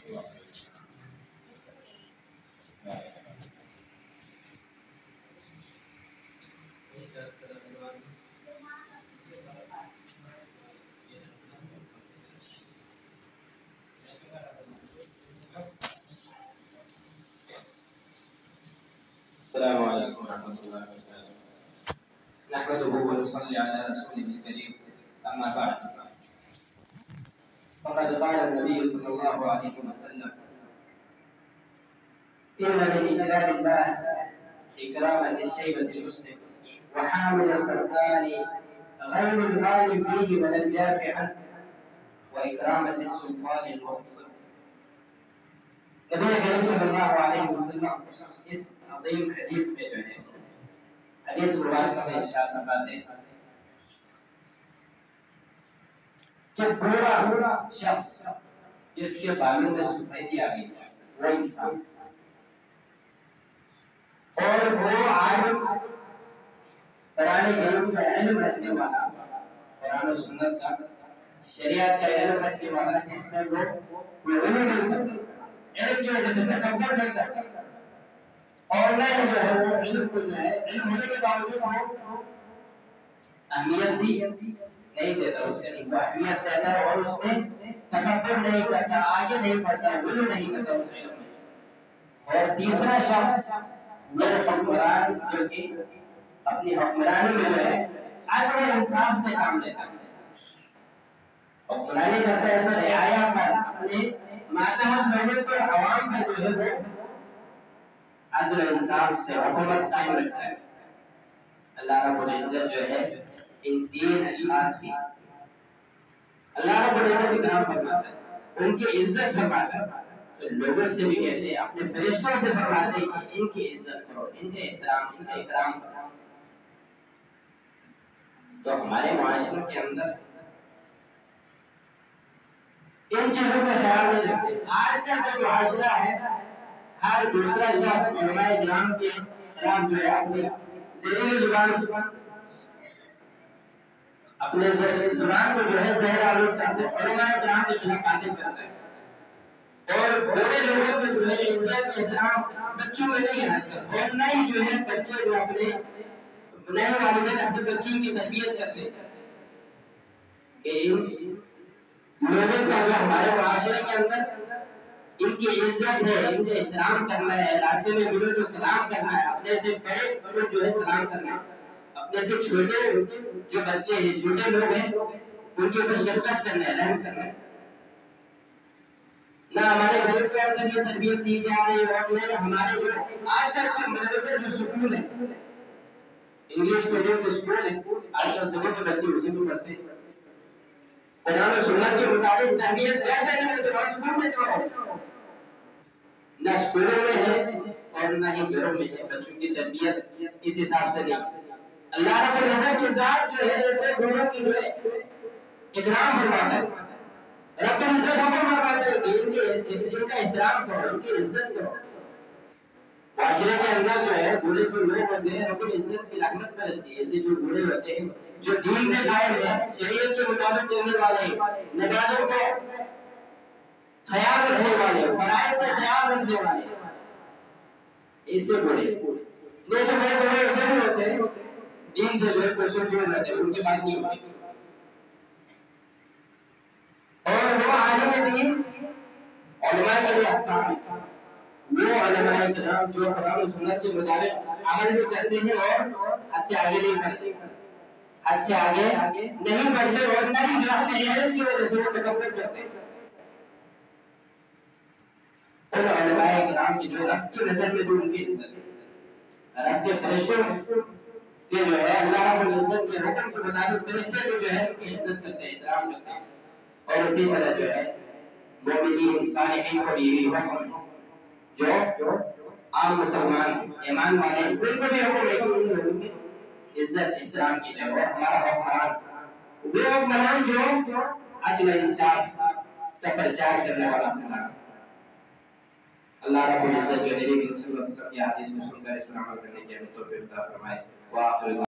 السلام عليكم ورحمة الله وبركاته. نحمده ونصلي على رسوله الكريم. أما بعد، فقد قال النبي صلى الله عليه وسلم: إن من إجلال الله إكراما للشيبة المسلم وحامل القرآن غير الغالي فيه ولا الجافي عنه وإكراما للسلطان المقصر. نبی کریم صلی اللہ علیہ وسلم اس عظیم حدیث میں جو ہے حدیث مبارکہ میں ارشاد فرماتے ہیں کہ بوڑھا شخص جس کے بالوں میں سفیدی آ گئی وہ انسان، اور وہ عالم قرآن کریم کا علم رکھنے والا، قرآن و سنت کا شریعت کا علم رکھنے والا، جس میں وہ علم نہیں کرتا، علم کی وجہ سے تکبر نہیں کرتا، اور نہ جو ہے وہ علم کو جو ہے علم ہونے کے باوجود وہ اہمیت بھی نہیں دیتا، اس کے لیے اہمیت دیتا ہے اور اس میں تکبر نہیں کرتا، آگے نہیں بڑھتا، غلو نہیں کرتا اس علم میں۔ اور تیسرا شخص وہ حکمران جو کہ اپنی حکمرانی میں جو ہے عدل و انصاف سے کام لیتا ہے، حکمرانی کرتا ہے تو رعایا پر، اپنے ماتحت لوگوں پر، عوام پر جو ہے وہ عدل و انصاف سے حکومت قائم رکھتا ہے۔ اللہ رب العزت جو ہے ان تین اشخاص کی اللہ رب العزت اکرام فرماتا ہے، ان کی عزت فرماتا ہے، تو لوگوں سے بھی کہتے ہیں، اپنے فرشتوں سے فرماتے ہیں کہ ان کی عزت کرو، ان کے احترام، ان کا اکرام کرو۔ تو ہمارے معاشرے کے اندر ان چیزوں کا خیال نہیں رکھتے۔ آج کا جو معاشرہ ہے، ہر دوسرا شخص علماء کرام کے خلاف جو ہے اپنی زہریلی زبان کو جو ہے زہر آلود کرتے ہیں، علماء کرام کے خلاف باتیں کرتے ہیں، اور بڑے لوگوں کے جو ہے عزت احترام بچوں میں نہیں ہے، اور نہ ہی جو ہے بچے جو اپنے نئے والدین اپنے بچوں کی تربیت کرتے ہیں کہ ان لوگوں کا جو ہمارے معاشرے کے اندر ان کی عزت ہے، ان کا احترام کرنا ہے، راستے میں ملو تو سلام کرنا ہے، اپنے سے بڑے کو جو ہے سلام کرنا ہے، اپنے سے چھوٹے جو بچے ہیں، چھوٹے لوگ ہیں، ان کے اوپر شفقت کرنا ہے، رحم کرنا ہے۔ نہ ہمارے گھر کے اندر یہ تربیت دی جا رہی ہے، اور نہ ہمارے جو آج تک کے مدرسے جو سکول ہیں، انگلش میڈیم کے سکول ہیں، آج کل سبھی کے بچے اسی میں پڑھتے ہیں۔ قرآن و سنت کے مطابق تربیت گھر میں نہیں ہوتی، اور سکول میں جو ہے نہ سکولوں میں ہے اور نہ ہی گھروں میں ہے، بچوں کی تربیت اس حساب سے نہیں۔ اللہ رب العزت کی ذات جو ہے ایسے لوگوں کی جو ہے اکرام فرماتا ہے، رب العزت حکم فرماتا ہے کہ ان کا احترام کرو، ان کی عزت کرو۔ معاشرے کے اندر جو ہے بوڑھے جو لوگ ہوتے ہیں، رب العزت کی رحمت برستی ہے، ایسے جو بوڑھے ہوتے ہیں جو دین میں قائم ہے، شریعت کے مطابق چلنے والے، نمازوں کو خیال رکھنے والے، فرائض سے خیال رکھنے والے، ایسے بوڑھے نہیں تو بڑے بڑے ایسے بھی ہوتے ہیں دین سے جو ہے پیسوں دور رہتے ہیں، ان کی بات نہیں ہوتی۔ اور وہ عالم دین علماء کے لیے اقسام ہیں، وہ علماء کرام جو قرآن و سنت کے مطابق عمل بھی کرتے ہیں اور حد سے آگے نہیں بڑھتے، حد سے آگے نہیں بڑھتے، اور نہ ہی جو اپنے علم کی وجہ سے وہ تکبر کرتے ہیں۔ اور علماء کرام کی جو رب کی نظر میں جو ان کی عزت ہے، رب کے فرشتوں کے جو ہے اللہ رب العزت کے حکم کے مطابق فرشتے جو ہے ان کی عزت کرتے ہیں، احترام کرتے ہیں، اور اسی طرح جو ہے مومنین صالحین کو بھی حکم ہے، جو عام مسلمان ایمان والے ان کو بھی حکم ہے کہ ان لوگوں کی عزت احترام کی جائے۔ اور ہمارا حکمران وہ حکمران جو عدل و انصاف کا پرچار کرنے والا حکمران، اللہ رب العزت جو نبی کریم صلی اللہ علیہ وسلم کی حدیث کو سن کر اس پر عمل کرنے کی ہمیں توفیق عطا فرمائے۔ وآخر